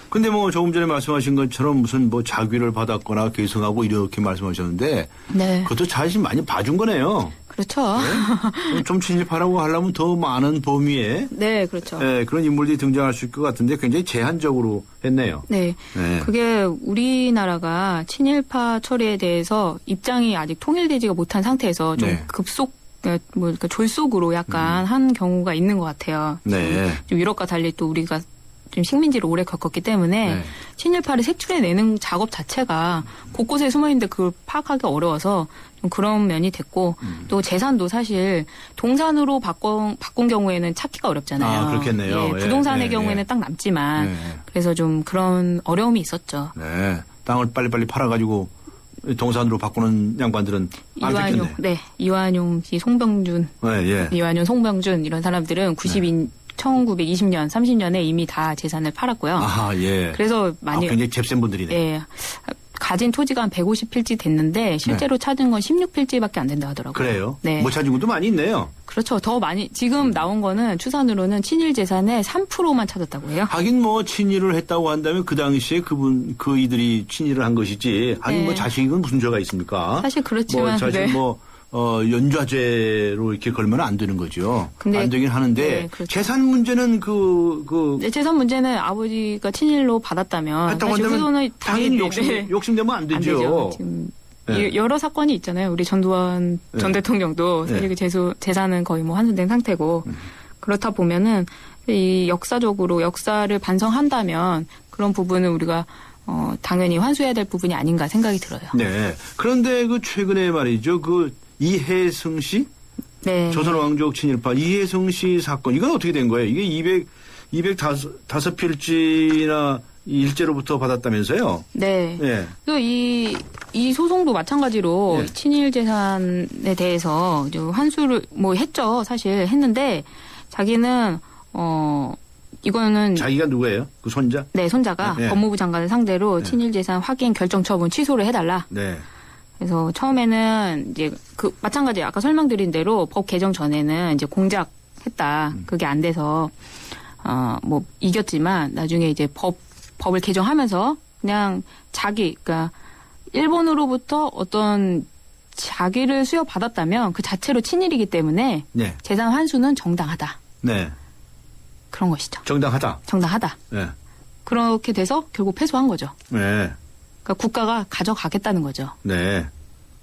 근데 조금 전에 말씀하신 것처럼 무슨 자귀를 받았거나 계승하고 이렇게 말씀하셨는데 네. 그것도 자신 많이 봐준 거네요. 그렇죠. 네? 좀 친일파라고 하려면 더 많은 범위에 네, 그렇죠. 네, 그런 인물들이 등장할 수 있을 것 같은데 굉장히 제한적으로 했네요. 네. 네. 그게 우리나라가 친일파 처리에 대해서 입장이 아직 통일되지가 못한 상태에서 좀 네. 졸속으로 약간 한 경우가 있는 것 같아요. 네. 좀 유럽과 달리 또 우리가 좀 식민지를 오래 겪었기 때문에 네. 친일파를 색출해내는 작업 자체가 곳곳에 숨어있는데 그걸 파악하기 어려워서 좀 그런 면이 됐고 또 재산도 사실 동산으로 바꾼 경우에는 찾기가 어렵잖아요. 아, 그렇겠네요. 예, 예, 부동산의 예, 경우에는 예. 딱 남지만 예. 그래서 좀 그런 어려움이 있었죠. 네. 땅을 빨리빨리 팔아가지고 동산으로 바꾸는 양반들은 안 이완용, 됐겠네. 네, 이완용 씨, 송병준, 예. 이완용, 송병준 이런 사람들은 1920년, 30년에 이미 다 재산을 팔았고요. 아하, 예. 그래서 많이 굉장히 잽센 분들이네. 예. 가진 토지가 한 150필지 됐는데 실제로 찾은 건 16필지밖에 안 된다 하더라고요. 그래요? 네. 못 찾은 것도 많이 있네요. 그렇죠. 더 많이 지금 나온 거는 추산으로는 친일 재산의 3%만 찾았다고 해요. 하긴 뭐 친일을 했다고 한다면 그 당시에 그 이들이 친일을 한 것이지. 하긴 네. 뭐 자식은 무슨 죄가 있습니까? 사실 그렇지만 뭐 사실 네. 연좌죄로 이렇게 걸면 안 되는 거죠. 근데 안 되긴 하는데 네, 그렇죠. 재산 문제는 네, 재산 문제는 아버지가 친일로 받았다면 했다고 사실 한다면 후손은 당연히 네. 욕심내면 안 되죠. 지금 네. 여러 사건이 있잖아요. 우리 전두환 전 네. 대통령도 사실 그 재산은 거의 뭐 환수된 상태고 그렇다 보면은 이 역사적으로 역사를 반성한다면 그런 부분은 우리가 당연히 환수해야 될 부분이 아닌가 생각이 들어요. 네. 그런데 그 최근에 말이죠. 그 이혜승 씨? 네. 조선 왕족 친일파 이혜승 씨 사건. 이건 어떻게 된 거예요? 이게 205필지나 일제로부터 받았다면서요? 네. 예. 이 소송도 마찬가지로 예. 친일 재산에 대해서 이제 환수를 뭐 했죠. 사실 했는데 자기는 이거는 자기가 누구예요? 그 손자? 네, 손자가 네. 법무부 장관을 상대로 네. 친일 재산 확인 결정 처분 취소를 해달라. 네. 그래서 처음에는 이제 그 마찬가지 아까 설명드린 대로 법 개정 전에는 이제 공작했다. 그게 안 돼서 뭐 이겼지만 나중에 이제 법을 개정하면서 그냥 그러니까 일본으로부터 어떤 자기를 수여받았다면 그 자체로 친일이기 때문에 네. 재산 환수는 정당하다. 네. 그런 것이죠. 정당하다. 네. 그렇게 돼서 결국 패소한 거죠. 네. 그러니까 국가가 가져가겠다는 거죠. 네.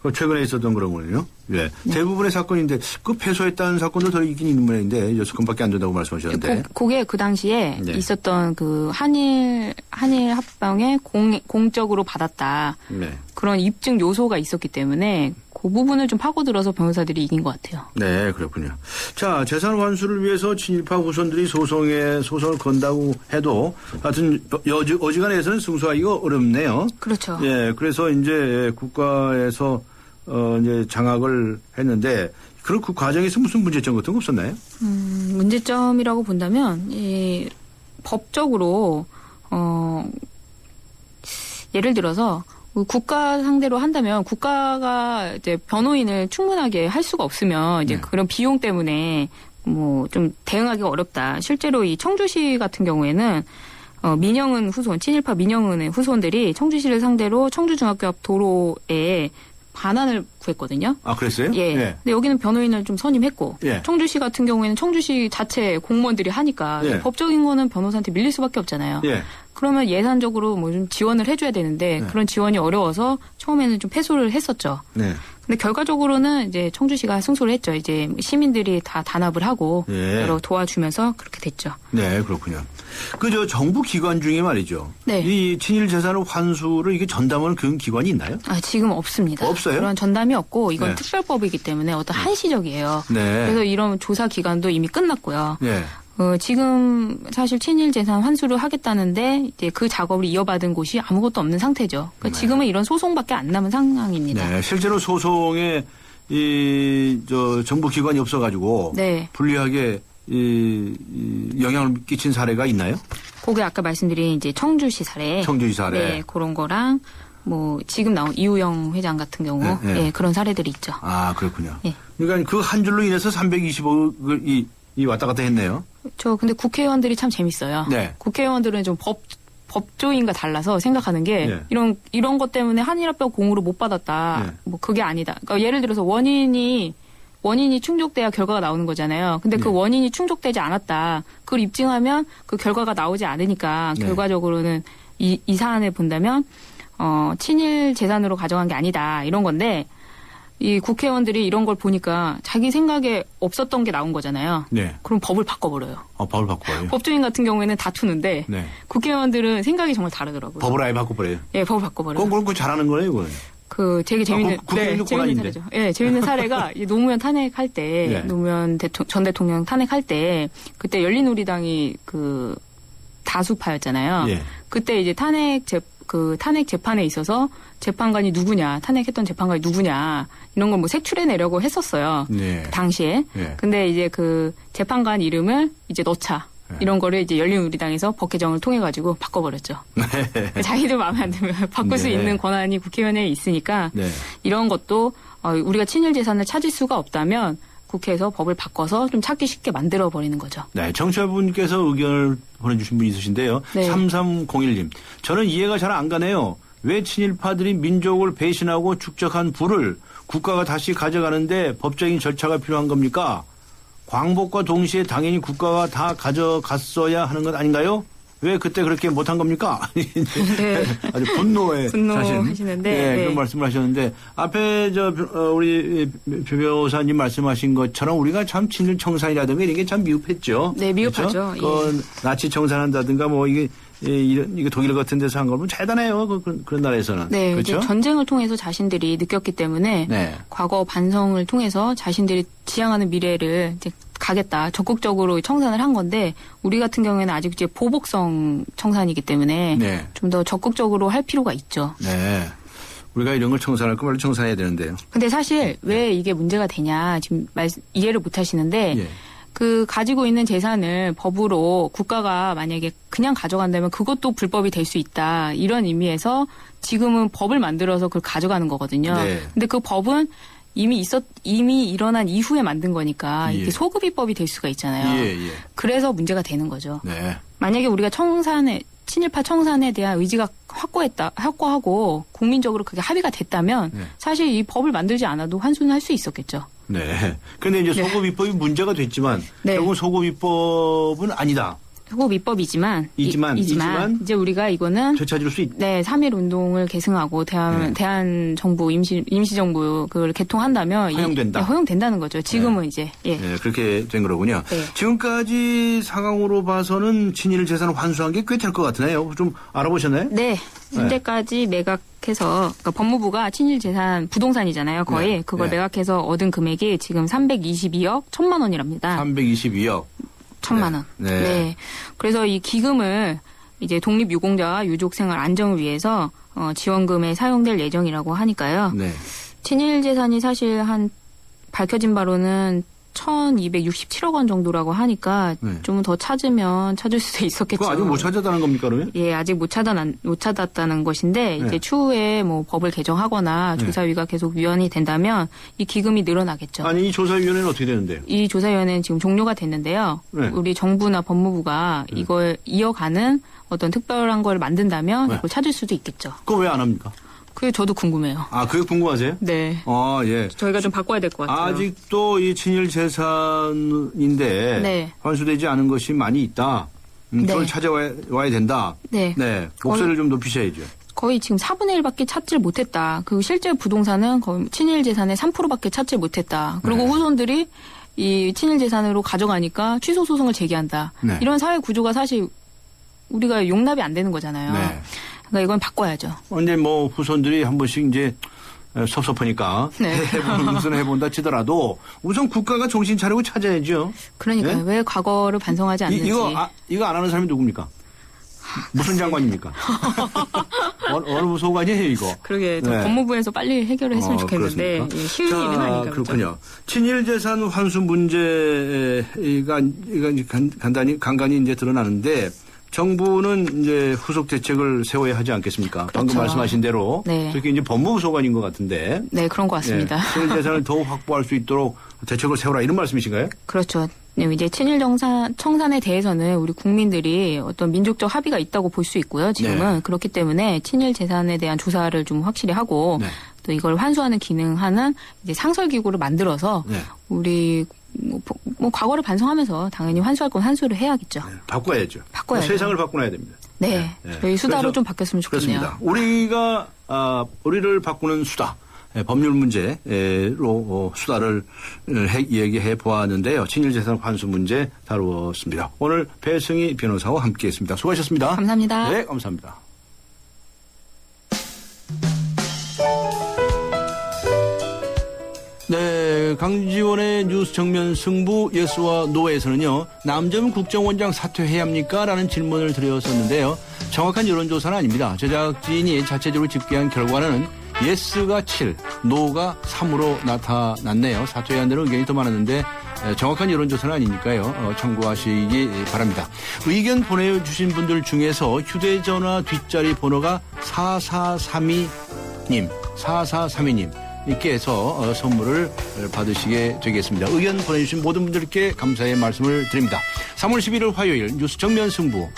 그 최근에 있었던 그런 거군요. 네. 대부분의 사건인데 그 패소했다는 사건도 더 있긴 있는 모양인데 6건밖에 안 된다고 말씀하셨는데. 그게 그 당시에 네. 있었던 그 한일 합병에 공적으로 받았다. 네. 그런 입증 요소가 있었기 때문에 그 부분을 좀 파고들어서 변호사들이 이긴 것 같아요. 네, 그렇군요. 자, 재산 환수를 위해서 친일파 후손들이 소송을 건다고 해도 하여튼 어지간해서는 승소하기가 어렵네요. 그렇죠. 예, 그래서 이제 국가에서 이제 장악을 했는데 그런 그 과정에서 무슨 문제점 같은 거 없었나요? 문제점이라고 본다면 이 법적으로 예를 들어서 국가 상대로 한다면 국가가 이제 변호인을 충분하게 할 수가 없으면 이제 그런 비용 때문에 뭐 좀 대응하기가 어렵다. 실제로 이 청주시 같은 경우에는 민영은 후손, 친일파 민영은의 후손들이 청주시를 상대로 청주중학교 앞 도로에 반환을 구했거든요. 아, 그랬어요? 예. 예. 근데 여기는 변호인을 좀 선임했고 예. 청주시 같은 경우에는 청주시 자체 공무원들이 하니까 예. 법적인 거는 변호사한테 밀릴 수밖에 없잖아요. 예. 그러면 예산적으로 뭐 좀 지원을 해줘야 되는데 그런 지원이 어려워서 처음에는 좀 패소를 했었죠. 네. 근데 결과적으로는 이제 청주시가 승소를 했죠. 이제 시민들이 다 단합을 하고 예. 여러 도와주면서 그렇게 됐죠. 네, 그렇군요. 정부 기관 중에 말이죠. 네. 이 친일 재산을 환수를 이게 전담하는 그런 기관이 있나요? 지금 없습니다. 없어요? 그런 전담이 없고 이건 네. 특별법이기 때문에 어떤 한시적이에요. 네. 그래서 이런 조사 기간도 이미 끝났고요. 네. 지금 사실 친일 재산 환수를 하겠다는데 이제 그 작업을 이어받은 곳이 아무것도 없는 상태죠. 그러니까 지금은 이런 소송밖에 안 남은 상황입니다. 네, 실제로 소송에 정부 기관이 없어가지고 네. 불리하게 영향을 끼친 사례가 있나요? 그게 아까 말씀드린 이제 청주시 사례. 청주시 사례. 네, 그런 거랑 뭐 지금 나온 이우영 회장 같은 경우 네. 예, 그런 사례들이 있죠. 아, 그렇군요. 예. 그러니까 그 한 줄로 인해서 320억을 왔다 갔다 했네요. 근데 국회의원들이 참 재밌어요. 네. 국회의원들은 좀 법조인과 달라서 생각하는 게 네. 이런 것 때문에 한일합병 공으로 못 받았다. 네. 뭐 그게 아니다. 그러니까 예를 들어서 원인이 충족돼야 결과가 나오는 거잖아요. 근데 그 원인이 충족되지 않았다. 그걸 입증하면 그 결과가 나오지 않으니까 네. 결과적으로는 이 사안을 본다면 친일 재산으로 가져간 게 아니다. 이런 건데 이 국회의원들이 이런 걸 보니까 자기 생각에 없었던 게 나온 거잖아요. 네. 그럼 법을 바꿔버려요. 법을 바꿔요. 법조인 같은 경우에는 다투는데 네. 국회의원들은 생각이 정말 다르더라고요. 법을 아예 바꿔버려요. 예, 법을 바꿔버려요. 그건 잘하는 거네요, 이거는. 그 되게 재밌는 국회의원도 재밌는 권한인데. 사례죠. 예, 재밌는 사례가 이 노무현 탄핵할 때 네. 노무현 전 대통령 탄핵할 때 그때 열린우리당이 그 다수파였잖아요. 예. 그때 이제 탄핵 재판에 있어서 재판관이 누구냐, 탄핵했던 재판관이 누구냐 이런 걸 뭐 색출해내려고 했었어요. 네. 그 당시에. 네. 근데 이제 그 재판관 이름을 이제 넣자. 이런 거를 이제 열린우리당에서 법 개정을 통해 가지고 바꿔버렸죠. 자기들 마음에 안 들면 바꿀 수 네. 있는 권한이 국회의원에 있으니까 네. 이런 것도 우리가 친일 재산을 찾을 수가 없다면 국회에서 법을 바꿔서 좀 찾기 쉽게 만들어 버리는 거죠. 네, 청취자분께서 의견을 보내주신 분 있으신데요. 네. 3301님. 저는 이해가 잘 안 가네요. 왜 친일파들이 민족을 배신하고 축적한 부를 국가가 다시 가져가는데 법적인 절차가 필요한 겁니까? 광복과 동시에 당연히 국가가 다 가져갔어야 하는 것 아닌가요? 왜 그때 그렇게 못한 겁니까? 네. 아주 분노에 분노하시는데 네, 네. 그런 말씀을 하셨는데 앞에 우리 표 변호사님 말씀하신 것처럼 우리가 참 친일 청산이라든가 이런 게 참 미흡했죠. 네, 미흡하죠. 그렇죠? 나치 청산한다든가 뭐 이게 독일 같은 데서 한 거면 대단해요. 그런 나라에서는. 네, 그렇죠? 이제 전쟁을 통해서 자신들이 느꼈기 때문에 네. 과거 반성을 통해서 자신들이 지향하는 미래를 이제 가겠다. 적극적으로 청산을 한 건데 우리 같은 경우에는 아직 이제 보복성 청산이기 때문에 네. 좀 더 적극적으로 할 필요가 있죠. 네. 우리가 이런 걸 청산할 거 말로 청산해야 되는데요. 근데 사실 왜 이게 문제가 되냐 지금 이해를 못 하시는데 예. 그 가지고 있는 재산을 법으로 국가가 만약에 그냥 가져간다면 그것도 불법이 될 수 있다. 이런 의미에서 지금은 법을 만들어서 그걸 가져가는 거거든요. 네. 근데 그 법은 이미 일어난 이후에 만든 거니까 예. 이게 소급입법이 될 수가 있잖아요. 예. 그래서 문제가 되는 거죠. 네. 만약에 우리가 친일파 청산에 대한 의지가 확고하고 국민적으로 그게 합의가 됐다면 네. 사실 이 법을 만들지 않아도 환수는 할 수 있었겠죠. 네. 그런데 이제 소급 입법이 문제가 됐지만 네. 결국은 소급 입법은 아니다. 소급 입법이지만 이지만 이제 우리가 이거는 되찾을 수 있다. 네, 3.1 운동을 계승하고 대한 정부 임시정부 그걸 개통한다면 허용된다. 허용된다는 거죠. 지금은 이제 예. 네, 그렇게 된 거로군요. 네. 지금까지 상황으로 봐서는 친일 재산을 환수한 게 꽤 될 것 같으네요. 좀 알아보셨나요? 네. 현재까지 매각해서 그러니까 법무부가 친일 재산 부동산이잖아요. 거의 네. 그걸 네. 매각해서 얻은 금액이 지금 322억 1,000만 원이랍니다. 322억. 1,000만 원. 네. 네. 그래서 이 기금을 이제 독립유공자와 유족생활 안정을 위해서 지원금에 사용될 예정이라고 하니까요. 네. 친일 재산이 사실 밝혀진 바로는 1,267억 원 정도라고 하니까 네. 좀 더 찾으면 찾을 수도 있었겠죠. 그거 아직 못 찾았다는 겁니까, 그러면? 예, 아직 못 찾았다는 것인데 네. 이제 추후에 뭐 법을 개정하거나 네. 조사위가 계속 위원이 된다면 이 기금이 늘어나겠죠. 아니, 이 조사위원회는 어떻게 되는데요? 이 조사위원회는 지금 종료가 됐는데요. 네. 우리 정부나 법무부가 이걸 이어가는 어떤 특별한 걸 만든다면 네. 이걸 찾을 수도 있겠죠. 그거 왜 안 합니까? 그게 저도 궁금해요. 아, 그게 궁금하세요? 네. 예. 저희가 좀 바꿔야 될 것 같아요. 아직도 이 친일 재산인데 네. 환수되지 않은 것이 많이 있다. 그걸 네. 찾아와야 된다. 네. 목소리를 좀 높이셔야죠. 거의 지금 4분의 1밖에 찾질 못했다. 그리고 실제 부동산은 거의 친일 재산의 3%밖에 찾질 못했다. 그리고 네. 후손들이 이 친일 재산으로 가져가니까 취소 소송을 제기한다. 네. 이런 사회 구조가 사실 우리가 용납이 안 되는 거잖아요. 네. 그러니까 이건 바꿔야죠. 언제 뭐 후손들이 한 번씩 이제 섭섭하니까 네. 해본다 치더라도 우선 국가가 정신 차리고 찾아야죠. 그러니까요. 네? 왜 과거를 반성하지 않는지. 이거 안 하는 사람이 누굽니까? 무슨 장관입니까? 어느 부소관이에요, 이거? 그러게, 네. 법무부에서 빨리 해결을 했으면 좋겠는데, 그렇습니까? 예, 쉬운 일은 아닌가 보죠. 그렇군요. 친일 재산 환수 문제가 간간히 이제 드러나는데, 정부는 이제 후속 대책을 세워야 하지 않겠습니까? 그렇죠. 방금 말씀하신 대로. 네. 특히 이제 법무부 소관인 것 같은데. 네, 그런 것 같습니다. 친일 재산을 더욱 확보할 수 있도록 대책을 세워라 이런 말씀이신가요? 그렇죠. 네, 이제 친일 청산에 대해서는 우리 국민들이 어떤 민족적 합의가 있다고 볼 수 있고요. 지금은 네. 그렇기 때문에 친일 재산에 대한 조사를 좀 확실히 하고 네. 또 이걸 환수하는 기능하는 이제 상설 기구를 만들어서 네. 우리 뭐 과거를 반성하면서 당연히 환수할 건 환수를 해야겠죠. 바꿔야죠. 바꿔야죠. 세상을 바꿔놔야 됩니다. 네. 네. 저희 수다로 그래서 좀 바뀌었으면 좋겠네요. 그렇습니다. 우리를 바꾸는 수다. 법률 문제로 수다를 얘기해 보았는데요. 친일재산 환수 문제 다루었습니다. 오늘 배승희 변호사와 함께했습니다. 수고하셨습니다. 감사합니다. 네, 감사합니다. 네, 강지원의 뉴스 정면 승부 예스와 노에서는요, 남전 국정원장 사퇴해야 합니까? 라는 질문을 드렸었는데요. 정확한 여론조사는 아닙니다. 제작진이 자체적으로 집계한 결과는 예스가 7, 노가 3으로 나타났네요. 사퇴해야 한다는 의견이 더 많았는데 정확한 여론조사는 아니니까요. 참고하시기 바랍니다. 의견 보내주신 분들 중에서 휴대전화 뒷자리 번호가 4432님 이렇게 해서 선물을 받으시게 되겠습니다. 의견 보내주신 모든 분들께 감사의 말씀을 드립니다. 3월 11일 화요일 뉴스 정면 승부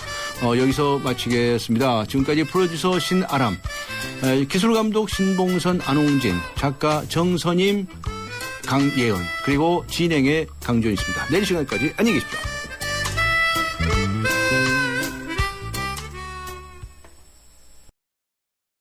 여기서 마치겠습니다. 지금까지 프로듀서 신아람, 기술감독 신봉선, 안홍진, 작가 정선임, 강예은, 그리고 진행의 강조인입니다. 내일 시간까지 안녕히 계십시오.